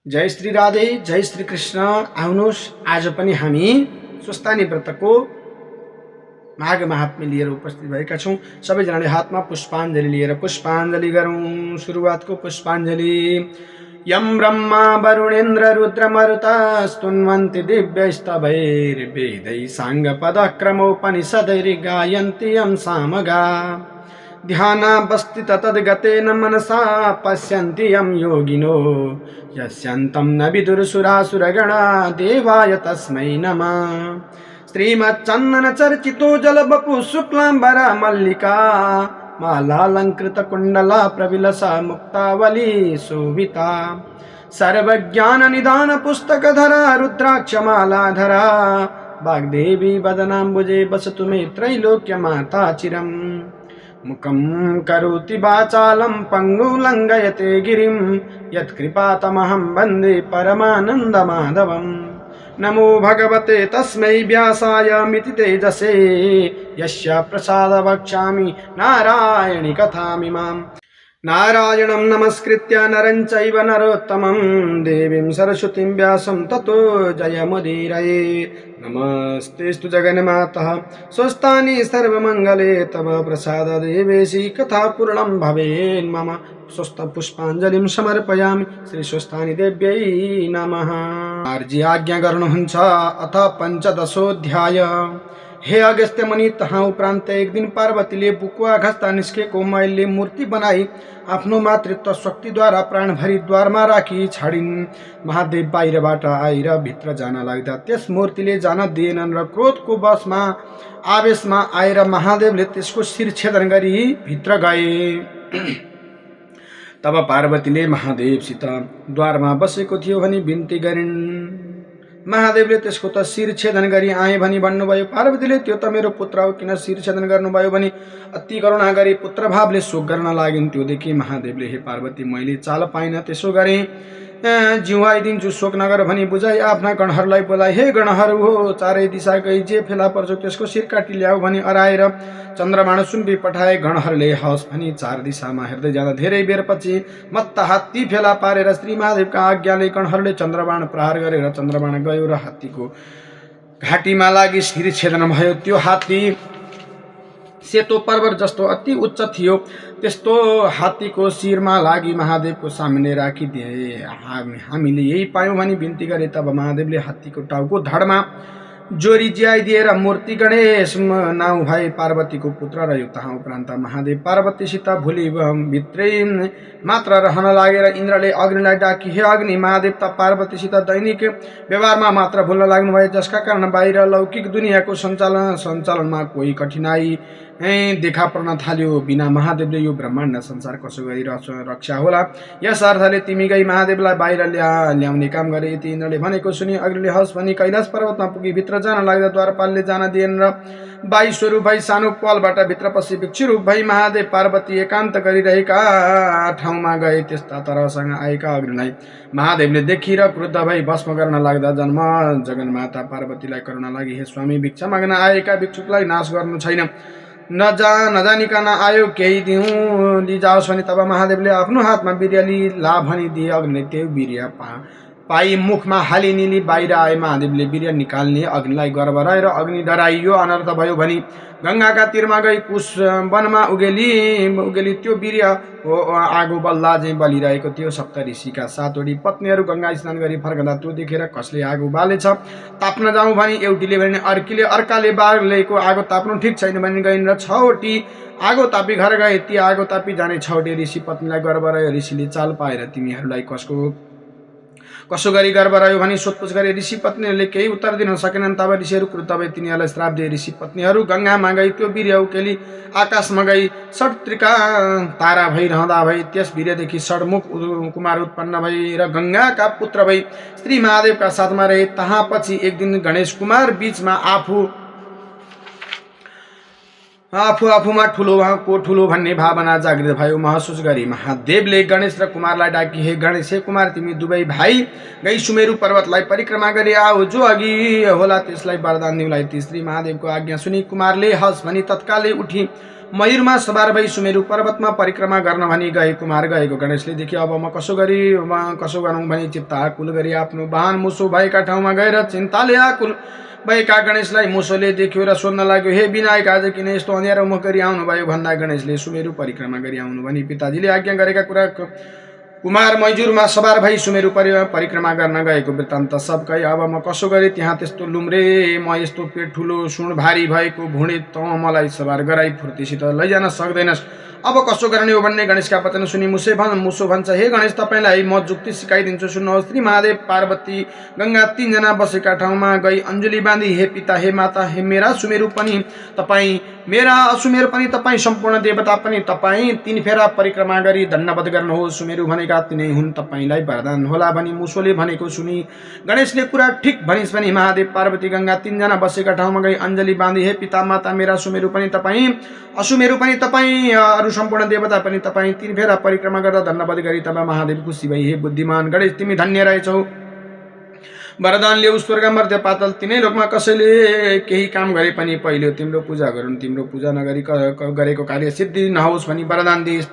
जय श्री राधे, जय श्री कृष्ण। आउनुहोस् आज पनि हामी स्वस्थानी व्रतको माघ महात्म्य लिएर उपस्थित भएका छौँ। सबैजनाले हातमा पुष्पाञ्जली लिएर पुष्पाञ्जली गरौँ। सुरुवातको पुष्पाञ्जली। यम ब्रह्मा वरुणेन्द्र रुद्रमरुतस्तुन्वन्ति दिव्यस्तवैर्वेदैः साङ्गपदक्रमोपनिषदैः गायन्ति यं सामगा। ध्यानावस्थित तद्गतेन मनसा पश्यन्ति यं योगिनो यस्यन्तं न विदुरसुरासुरगणा देवाय तस्मै नमः। श्रीमच्चन्दनचर्चितो जलवपु शुक्लाम्बरा मल्लिका मालालङ्कृतकुण्डला प्रविलसा मुक्तावली शोभिता। सर्वज्ञाननिदानपुस्तकधरा रुद्राक्षमालाधरा वाग्देवी वदनाम्बुजे वसतु मे त्रैलोक्यमाता चिरम्। मुखं करोति वाचालं पङ्गुलङ्घयते गिरिं यत्कृपातमहं वन्दे परमानन्दमाधवम्। नमो भगवते तस्मै व्यासाय मिति तेजसे यस्य प्रसादवक्ष्यामि नारायणी कथामिमाम्। नारायणं नमस्कृत्य नरं चैव नरोत्तमं देवीं सरस्वतीं व्यासं ततो जयमुदीरये। नमस्तेस्तु जगन्मातः स्वस्थानि सर्वमङ्गले तव प्रसाद देवेशी कथा पूर्णं भवेन् मम। स्वस्थ पुष्पाञ्जलिं समर्पयामि श्री स्वस्थानी देव्यै नमः। आर्जी आज्ञा गर्नुहुन्छ। अथ पञ्चदशोऽध्याय। हे अगस्त्य मुनि, तहाँ उपरान्त एक दिन पार्वतीले बुकुवा घस्ता निस्केको मैले मूर्ति बनाई आफ्नो मातृत्व शक्तिद्वारा प्राणभरि द्वारमा राखी छाडिन्। महादेव बाहिरबाट आएर भित्र जान लाग्दा त्यस मूर्तिले जान दिएनन् र क्रोधको बसमा आवेशमा आएर महादेवले त्यसको शिर छेदन गरी भित्र गए। तब पार्वतीले महादेवसित द्वारमा बसेको थियो भनी बिन्ती गरिन्। महादेवले त्यसको त शिर छेदन गरी आए भनी भन्नुभयो। पार्वतीले त्यो त मेरो पुत्र हो, किन शिर छेदन गर्नुभयो भनी अति करुणा गरी पुत्र भावले शोक गर्न लागिन्। त्यो देखि महादेवले हे पार्वती, मैले चाल पाइन त्यसो गरे जिउवाइदिन्छु, शोक नगर भनी बुझाई आफ्ना गणहरूलाई बोलाए। हे गणहरू हो, चारै दिशा गई जे फेला पर्छ त्यसको शिर काटी ल्याऊ भनी अराएर चन्द्रमाण सुम्पी पठाए। गणहरूले हवस् भनी चार दिशामा हेर्दै जाँदा धेरै बेरपछि मत्त हात्ती फेला पारेर श्री महादेवका आज्ञाले गणहरूले चन्द्रबाण प्रहार गरेर चन्द्रबाण गयो र हात्तीको घाँटीमा लागि शिर छेदन भयो। त्यो हात्ती सेतो पर्वत जस्तो अति उच्च थियो। त्यस्तो हात्तीको शिरमा लागि महादेवको सामुन्ने राखिदिए। हामीले यही पायौँ भनी बिन्ती गरे। तब महादेवले हात्तीको टाउको धडमा जोरी ज्याइदिएर मूर्ति गणेश नाउँ भए पार्वतीको पुत्र रह्यो। तहाँ उपरान्त महादेव पार्वतीसित भोलि भित्रै मात्र रहन लागेर इन्द्रले अग्निलाई डाकी, हे अग्नि, महादेव त पार्वतीसित दैनिक व्यवहारमा मात्र भुल्न लाग्नु भयो, जसका कारण बाहिर लौकिक दुनियाँको सञ्चालनमा कोही कठिनाई देखा पर्न थाल्यो। बिना महादेवले यो ब्रह्माण्ड संसार कसो गरी रक्षा होला? यस अर्थले तिमी गई महादेवलाई बाहिर ल्याउने काम गरे। यति इन्द्रले भनेको सुनि अग्निले हवस् भनी कैलाश पर्वतमा पुगी भित्र जान लाग्दा द्वारपालले जान दिएन र बाई स्वरूप भई सानो पालबाट भित्र पसी भिक्षुरूप भई महादेव पार्वती एकान्त गरिरहेका ठाउँमा गए। त्यस्ता तरहसँग आएका अग्निलाई महादेवले देखिएर क्रुद्ध भई भस्म गर्न लाग्दा जगन्माता पार्वतीलाई करुणा लागि, हे स्वामी, भिक्षा माग्न आएका भिक्षुकलाई नाश गर्नु छैन, नजानिकन आयो, केही लिजाओस् भने। तब महादेवले आफ्नो हातमा बिर्याली ला भनिदिए। अग्निले त्यो बिर्या पाई मुखमा हालिनिली बाहिर आए। महादेवले बिर्या निकाल्ने अग्निलाई गर्व रहेर अग्नि डराइयो, अनर्थ भयो भनी गङ्गाका तिरमा गई कुश वनमा उगेली त्यो बिर्या आगो बल्दा चाहिँ बलिरहेको थियो। सप्त ऋषिका 7 वटी पत्नीहरू गङ्गा स्नान गरी फर्कँदा त्यो देखेर कसले आगो बालेछ ताप्न जाउँ भने एउटीले भने अर्काले बालेको आगो ताप्नु ठिक छैन भनी गइन् र 6 वटी आगो तापी घर गए। ती आगो तापी जाने 6 वटी ऋषि पत्नीलाई गर्व रह्यो। ऋषिले चाल पाएर तिमीहरूलाई कसो गरी गर्व रह्यो भनी सोधपुछ गरे। ऋषि पत्नीहरूले केही उत्तर दिन सकेनन्। तब ऋषिहरू क्रुद्ध भए तिनीहरूलाई श्राप दिए। ऋषि पत्नीहरू गङ्गामा गई त्यो वीर्य उकेली आकाशमा गई षट्त्रिका तारा भइरहँदा भई त्यस वीर्यदेखि षड्मुख कुमार उत्पन्न भई र गङ्गाका पुत्र भई श्री महादेवका साथमा रहे। तहाँ पछि एक दिन गणेश कुमार बीचमा आफूमा ठुलो भन्ने भावना जागृत भयो। महसुस गरी महादेवले गणेश र कुमारलाई डाकी, हे गणेश, हे कुमार, तिमी दुवै भाइ गई सुमेरु पर्वतलाई परिक्रमा गरी आओ, जो अघि होला त्यसलाई वरदान दिउँलाई। श्री महादेवको आज्ञा सुनि कुमारले हस् भनी तत्कालै उठी मयूरमा सवार भई सुमेरु पर्वतमा परिक्रमा गर्न भनी गए कुमार गएको गणेशले देखि अब म कसो गरौँ भनी चित्त आकुल गरी आफ्नो वाहन मुसो भएका ठाउँमा गएर चिन्ताले आकुल भएका गणेशलाई मुसोले देख्यो र सोध्न लाग्यो, हे विनायक आज किन यस्तो अँध्यारो मुख गरी आउनुभयो भन्दा गणेशले सुमेरु परिक्रमा गरी आउनु भनी पिताजीले आज्ञा गरेका कुरा कुमार मजुरमा सवार भई सुमेरु परिक्रमा गर्न गएको वृत्तान्त सब कही। अब म कसो गरी त्यहाँ त्यस्तो लुम्रे म यस्तो पेट ठुलो सुण भारी भएको भुँडे त मलाई सवार गराई फुर्तीसित लैजान सक्दैनस्, अब कसो गर्ने हो भन्ने गणेशका वचन सुनि मुसो भन्छ, हे गणेश तपाईलाई म जुक्ति सिकाइदिन्छु सुन्नुहोस्। श्री महादेव पार्वती गंगा तीनजना बसेका ठाउँमा गई अञ्जुली बाँधी, हे पिता हे माता हे मेरा सुमेरु पनि तपाईँ, मेरा असुमेर पनि तपाईँ, सम्पूर्ण देवता पनि तपाईँ, 3 फेरा परिक्रमा गरी धन्यवाद गर्नुहोस्। सुमेरु भनेका तिनै हुन्, तपाईलाई वरदान होला भनी मुसोले भनेको सुनि गणेशले कुरा ठिक भनिस् भनी महादेव पार्वती गंगा 3 जना बसेका ठाउँमा गई अञ्जली बाँधी, हे पिता माता मेरा सुमेरु पनि तपाईँ, असुमेरु पनि तपाईँ, अरु सम्पूर्ण देवता पनि तपाईँ, 3 फेरा परिक्रमा गर्दा धन्यवाद गरी तब महादेव खुसी भई, हे बुद्धिमान गणेश तिमी धन्य रहेछौ, वरदान ल्याऊ, स्वर्ग मर्त्य पातल तिनै लोकमा कसैले केही काम गरे पनि पहिले तिम्रो पूजा गरून्, तिम्रो पूजा नगरी गरेको कार्य सिद्धि नहोस् भनी वरदान दिइस्।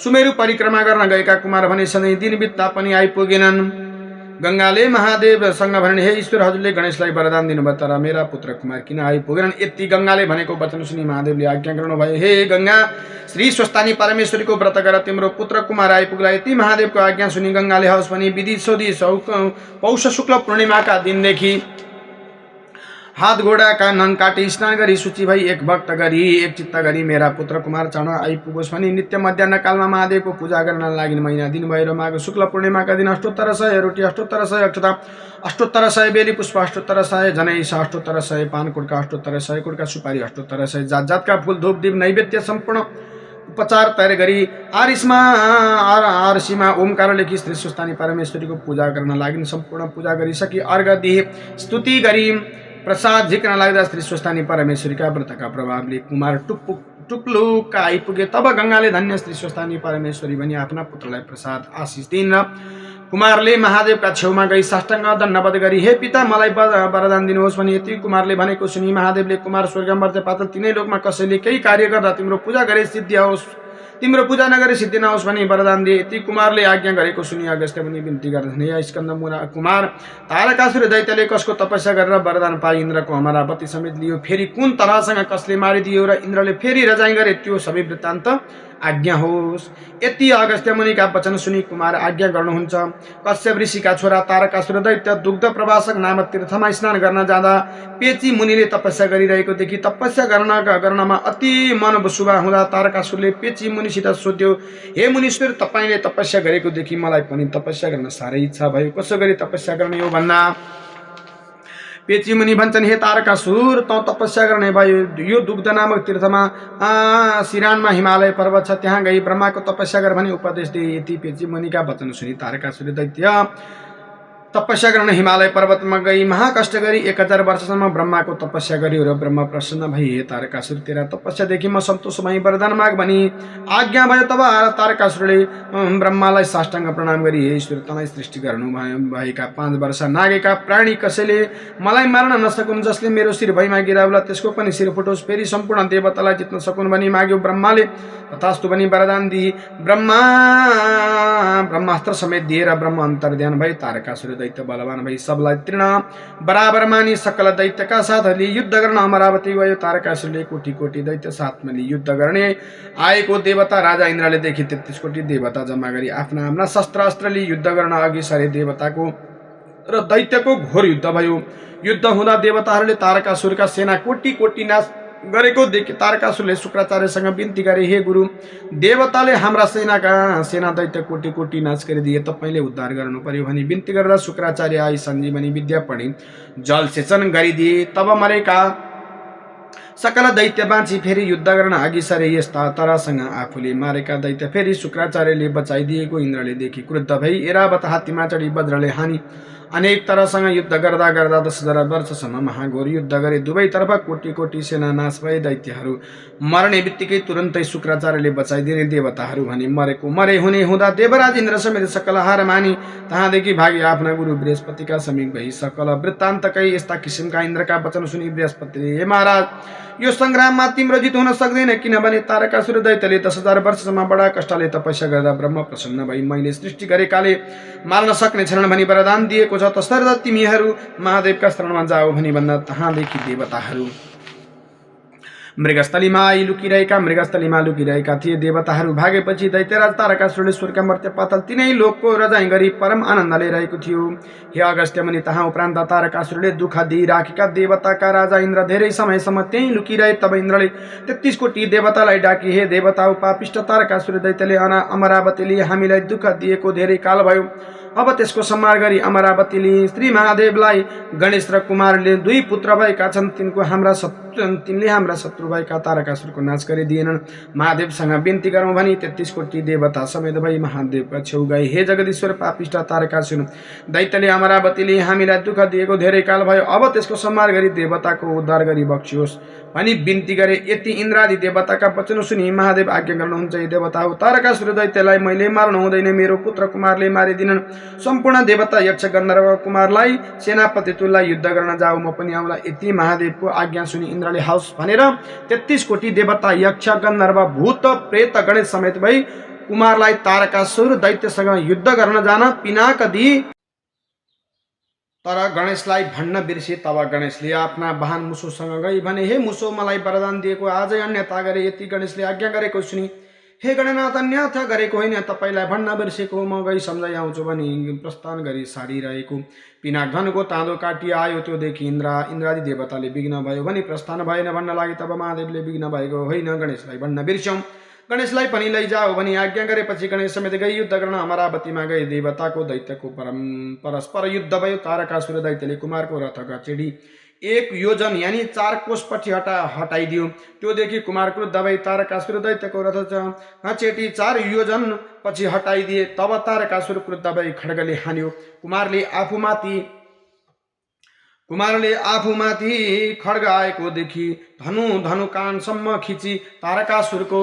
सुमेरु परिक्रमा गर्न गएका कुमार भने सधैँ दिन बित्दा पनि आइपुगेनन्। गंगाले महादेवसँग भनिन्, हे ईश्वर हजुरले गणेशलाई वरदान दिनुभयो तर मेरा पुत्र कुमार किन आइपुगेनन्। यति गंगाले भनेको वचन सुनि महादेवले आज्ञा गर्नुभयो, हे गंगा श्री स्वस्थानी परमेश्वरीको व्रत गर, तिम्रो पुत्र कुमार आइपुग्ला। यति महादेवको आज्ञा सुनि गंगाले हवस् भनी विधि सोधी पौष शुक्ल पूर्णिमाका दिनदेखि हात घोडाका नङ काटी स्नान गरी शुचि भई एक भक्त गरी एक चित्त गरी मेरा पुत्र कुमार चाँडो आइपुगोस् भनी नित्य मध्याह्न कालमा महादेवको पूजा गर्न लागिन्। महिना दिन भएर माघ शुक्ल पूर्णिमाका दिन 7800 रोटी, 7800 अक्षता, 7800 बेली पुष्प, 7800 जनै, 7800 पान कुड्का, 7800 कुड्का सुपारी, 7800 जात जातका फूल धूप दीप नैवेद्य सम्पूर्ण उपचार तयार गरी आरसीमा ओमकार लेखी श्री स्वस्थानी परमेश्वरीको पूजा गर्न लागिन्। सम्पूर्ण पूजा गरिसकी अर्घ दिए स्तुति गरी प्रसाद झिक्न लाग्दा श्री स्वस्थानी परमेश्वरीका व्रतका प्रभावले कुमार टुक्लुक्का आइपुगे। तब गंगाले धन्य श्री स्वस्थानी परमेश्वरी भनी आफ्ना पुत्रलाई प्रसाद आशिष दिइन् र कुमारले महादेवका छेउमा गई साष्टाङ्ग दण्डवत गरी, हे पिता मलाई वरदान दिनुहोस् भनी यति कुमारले भनेको सुनि महादेवले कुमार स्वर्ग मर्त्य पातल तिनै लोकमा कसैले केही कार्य गर्दा तिम्रो पूजा गरे सिद्धि होस्, तिम्रो पूजा नगरे सिद्धि नहोस् भनी वरदान दिए। यति कुमारले आज्ञा गरेको सुनि अगस्त्य मुनि बिन्ती गर्दछन्, हे स्कन्द कुमार तारकासुर दैत्यले कसको तपस्या गरेर वरदान पाई इन्द्रको अमरावती समेत लियो, फेरि कुन तरहसँग कसले मारिदियो र इन्द्रले फेरि रजाइ गरे त्यो सबै वृत्तान्त आज्ञा होस्। यति अगस्त्य मुनिका वचन सुनि कुमार आज्ञा गर्नुहुन्छ। कश्यप ऋषिका छोरा तारकासुर दैत्य दुग्ध प्रवासक नामक तीर्थमा स्नान गर्न जाँदा पेची मुनिले तपस्या गरिरहेको देखि तपस्या गर्नमा अति मन बुसुबा हुँदा तारकासुरले पेची मुनिसित सोध्यो, हे मुनीश्वर तपाईले तपस्या गरेको देखि मलाई पनि तपस्या गर्न साह्रै इच्छा भयो, कसो गरी तपस्या गर्ने हो भन्दा पेची मुनि भन्छन्, हे तारकासुर त तपस्या गर्ने भयो, यो दुग्ध नामक तीर्थमा सिरानमा हिमालय पर्वत छ, त्यहाँ गई ब्रह्माको तपस्या गर भनी उपदेश दिए। यति पेची मुनिका वचन सुनि तारकासुर दैत्य तपस्या गर्न हिमालय पर्वतमा गई महाकष्ट गरी 1000 वर्षसम्म ब्रह्माको तपस्या गर्यो र ब्रह्मा प्रसन्न भई, हे तारकासुर तेरा तपस्यादेखि म सन्तोष भई वरदान माग भनी आज्ञा भयो। तब तारकासुरले ब्रह्मालाई साष्टाङ्ग प्रणाम गरी, हे ईश्वर तँलाई सृष्टि गर्नु भएका 5 वर्ष नागेका प्राणी कसैले मलाई मार्न नसकुन्, जसले मेरो शिर भैमा गिराउला त्यसको पनि शिर फुटोस्, फेरि सम्पूर्ण देवतालाई जित्न सकुन् भनी माग्यो। ब्रह्माले तथास्तु भनी वरदान दिए। ब्रह्मास्त्र समेत दिएर ब्रह्म अन्तर्ध्यान भई तारकासुर दैत्य बलवान भई सबलाई तृण बराबर मानी सकल दैत्यका साथले युद्ध गर्न अमरावती गयो। तारकासुरले कोटी कोटी दैत्य साथमा युद्ध गर्ने आएको देवता राजा इन्द्रले देखि 33 कोटी देवता जम्मा गरी आफ्ना शस्त्र अस्त्रले युद्ध गर्न अघि सरे। देवताको र दैत्यको घोर युद्ध भयो। युद्ध हुँदा देवताहरूले तारकासुरका सेना कोटी कोटी नाश गरेको देखि तारकासुरले शुक्राचार्यसँग बिन्ती गरे, हे गुरु देवताले हाम्रा सेना दैत्य कोटी कोटी नाश गरिदिए, तपाईले उद्धार गर्नु पर्यो भनी बिन्ती गर्दा शुक्राचार्य आई सञ्जीवनी विद्या पढी जल सेचन गरिदिए। तब मरेका सकल दैत्य बाँची फेरि युद्ध गर्न अघि सरे। यस्ता तरसँग आफूले मारेका दैत्य फेरि शुक्राचार्यले बचाइदिएको इन्द्रले देखि क्रुद्ध भई एरावत हात्तीमा चढी वज्रले हानी अनेक तरसँग युद्ध गर्दा गर्दा 10,000 वर्षसम्म महाघोर युद्ध गरे। दुवैतर्फ कोटी कोटी सेना नाश भए। दैत्यहरू मर्ने बित्तिकै तुरन्तै शुक्राचार्यले बचाइदिने। देवताहरू भने मरेको मरे हुने हुँदा देवराज इन्द्र समेत सकल हार मानी तहाँदेखि भागी आफ्ना गुरु बृहस्पतिका समीप भई सकल वृत्तान्तकै यस्ता किसिमका इन्द्रका वचन सुनि बृहस्पतिले, हे महाराज, यो सङ्ग्राममा तिम्रो जित हुन सक्दैन, किनभने तारकासुर दैत्यले 10,000 वर्षसम्म बडा कष्टले तपस्या गर्दा ब्रह्म प्रसन्न भई मैले सृष्टि गरेकाले मार्न सक्ने छैनन् भनी वरदान दिएको छ। तसर्थ तिमीहरू महादेवका शरणमा जाऊ भनी भन्दा तहाँदेखि देवताहरू मृगस्थलीमा लुकिरहेका थिए। देवताहरू भागेपछि दैत्यराज तारकासुरले स्वर्ग मर्त्य पाताल तीनै लोकको रजाइ गरी परम आनन्दले रहेको थियो। हे अगस्त्य मुनि, तहाँ उपरान्त तारकासुरले दुःख दिइराखेका देवताका राजा इन्द्र धेरै समयसम्म त्यहीँ लुकिरहे। तब इन्द्रले 33 कोटी देवतालाई डाकी, हे देवता, पापिष्ट तारकासुर दैत्यले अमरावतीले हामीलाई दुःख दिएको धेरै काल भयो। अब त्यसको संहार गरी अमरावतीले श्री महादेवलाई गणेश र कुमारले 2 पुत्र भएका छन्, तिनले हाम्रा शत्रु भएका तारकासुरको नाश गरिदिएनन्। महादेवसँग बिन्ती गरौँ भनी 33 कोटी देवता समेत भई महादेवका छेउ गए। हे जगदीश्वर, पापिष्ट तारकासुर दैत्यले अमरावतीले हामीलाई दुःख दिएको धेरै काल भयो। अब त्यसको संहार गरी देवताको उद्धार गरी बक्सियोस् भनी बिन्ती गरे। यति इन्द्रादि देवताका वचन सुनि महादेव आज्ञा गर्नुहुन्छ, हे देवता हो, तारकासुर दैत्यलाई मैले मार्नु हुँदैन, मेरो पुत्र कुमारले मारिदिनन्। सम्पूर्ण देवता यक्ष गन्धर्व कुमारलाई सेनापतित्वलाई युद्ध गर्न जाऊ, म पनि आउँला। यति महादेवको आज्ञा सुनि इन्द्रले हवस् भनेर 33 कोटी देवता यक्ष गन्धर्व भूत प्रेत गणेश समेत भई कुमारलाई तारकासुर दैत्यसँग युद्ध गर्न जान पिनाक दिए। तर गणेशलाई भन्न बिर्से। तब गणेशले आफ्ना वाहन मुसोसँग गई भने, हे मुसो, मलाई वरदान दिएको आजै अन्यथा गरे। यति गणेशले आज्ञा गरेको सुनि, हे गणनाथ, अन्यथा गरेको होइन, तपाईँलाई भन्न बिर्सेको, म गई सम्झाइ आउँछु भनी प्रस्थान गरी सारिरहेको पिनाक धनको ताँदो काटी आयो। त्यो देखि इन्द्रादि देवताले विघ्न भयो भनी प्रस्थान भएन भन्न लागे। तब महादेवले विघ्न भएको होइन, गणेशलाई भन्न बिर्स्यौँ, गणेशलाई पनि लैजाऊ भनी आज्ञा गरेपछि गणेश समेत गई युद्ध गर्न अमरावतीमा गए। देवताको दैत्यको परस्पर युद्ध भयो। तारकासुर दैत्यले कुमारको रथका चेडी 1 योजन यानी 4 कोसपछि हटाइदियो। त्योदेखि कुमार क्रुद्ध भई तारकासुर दैत्यको रथ चेटी 4 योजन पछि हटाइदिए। तब तारकासुर क्रुद्ध भई खड्गले हान्यो। कुमारले आफूमाथि खड्ग आएको देखि धनु कानसम्म खिची तारकासुरको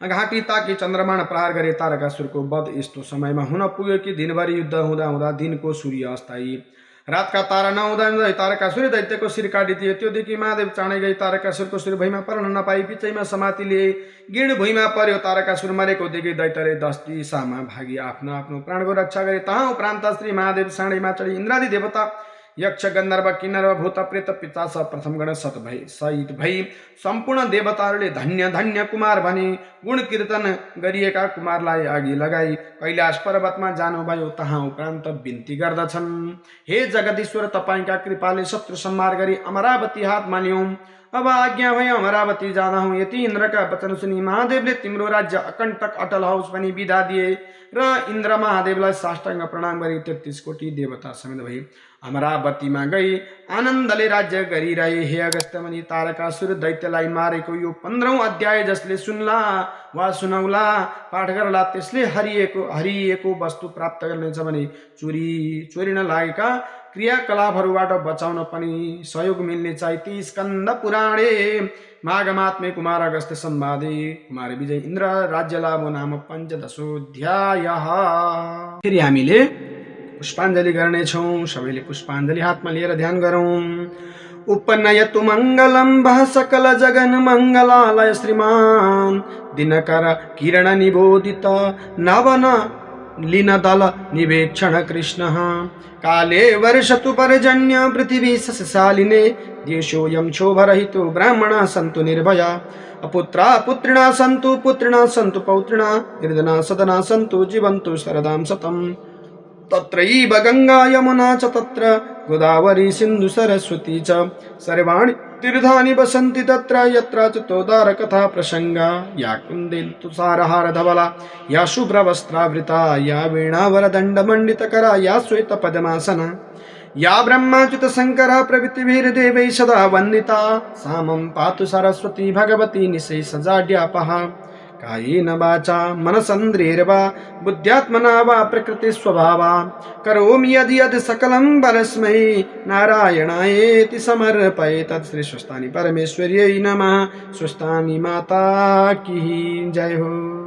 घाँटी ताकि चन्द्रमाण प्रहार गरे। तारकासुरको वध यस्तो समयमा हुन पुग्यो कि दिनभरि युद्ध हुँदा हुँदा दिनको सूर्य अस्ताई, रातका तारा नहुँदा तारकासुर दैत्यको शिर काटिदिए। त्योदेखि महादेव चाँडै गई तारकासुरको शिर भुइँमा पर्न नपाई पिचैमा समातिले गिड भुइँमा पर्यो। तारकासुर मरेको देखि दैत्यले 10 दिशामा भागी आफ्नो प्राणको रक्षा गरे। तहाँ उपरान्त श्री महादेव साँडैमा चढी इन्द्रादि देवता यक्ष गन्धर्व किन्नर भूत प्रेत पिशाच प्रथम गण सहित भई सम्पूर्ण देवताहरूले धन्य धन्य कुमार भनी गुण कीर्तन गरिएका कुमारलाई अघि लगाई कैलाश पर्वतमा जानुभयो। तहाँ उपरान्त बिन्ती गर्दछन्, हे जगदीश्वर, तपाईँका कृपाले शत्रु संहार गरी अमरावती हात मान्यौं। अब आज्ञा भई अमरावती जाँदा हूँ। यति इन्द्रका वचन सुनि महादेवले तिम्रो राज्य अकण्टक अटल होस् भनी विदा दिए र इन्द्र महादेवलाई साष्टाङ्ग प्रणाम गरी 33 कोटी देवता समेत भई अमरावतीमा गई आनन्दले राज्य गरिरहे। हे अगस्त्य मुनि, तारकासुर दैत्यलाई मारेको यो 15औं अध्याय जसले सुन्ला वा सुनौला पाठ गर्ला त्यसले हरिएको वस्तु प्राप्त गर्नेछ भने चोरिन लागेका क्रियाकलापहरूबाट बचाउन पनि सहयोग मिल्ने चाहिँ। ती स्कन्द पुराणे माघमात्मे कुमार अगस्त्य संवादे कुमार विजय इन्द्र राज्य लाभो नाम 15औं अध्याय। फेरि हामीले पुष्पाञ्जली गर्नेछौँ। सबैले पुष्पाञ्जली हातमा लिएर ध्यान गरौँ। उपनयतु मङ्गलं वः सकल जगन मङ्गलालय श्रीमान दिनकर किरण निबोधित नवन लीनदल निवेक्षण कृष्णः काले वर्षतु पर्जन्य पृथिवी सस्यशालिने देशोऽयं क्षोभरहितो ब्राह्मणाः सन्तु निर्भया अपुत्रा पुत्रिणा सन्तु पौत्रिणा निर्धना सदना सन्तु जीवन्तु शरदां शतम् तत्रैव गंगा यमुना च तत्र गोदावरी सिन्धु सरस्वती च सर्वाणि तीर्थानि वसन्ति तत्र यत्र चतोदार कथा प्रसंगा या कुन्देल तुषारहार धवला या शुभ्रवस्त्रावृता या वीणावरदण्डमण्डितकरा या श्वेत पद्मासना या ब्रह्माच्युत शंकर प्रभृतिभिर्देवैः सदा वन्दिता सा मम पातु सरस्वती भगवती निशेषजाड्यापहा कायेन वाचा मनसेन्द्रियैर्वा बुद्ध्यात्मना वा प्रकृतिस्वभावा करोमि यदि यद् सकलं परस्मै नारायणायेति समर्पये। तत् श्री स्वस्तानी परमेश्वर्यै नमः। स्वस्तानी माता की जय हो।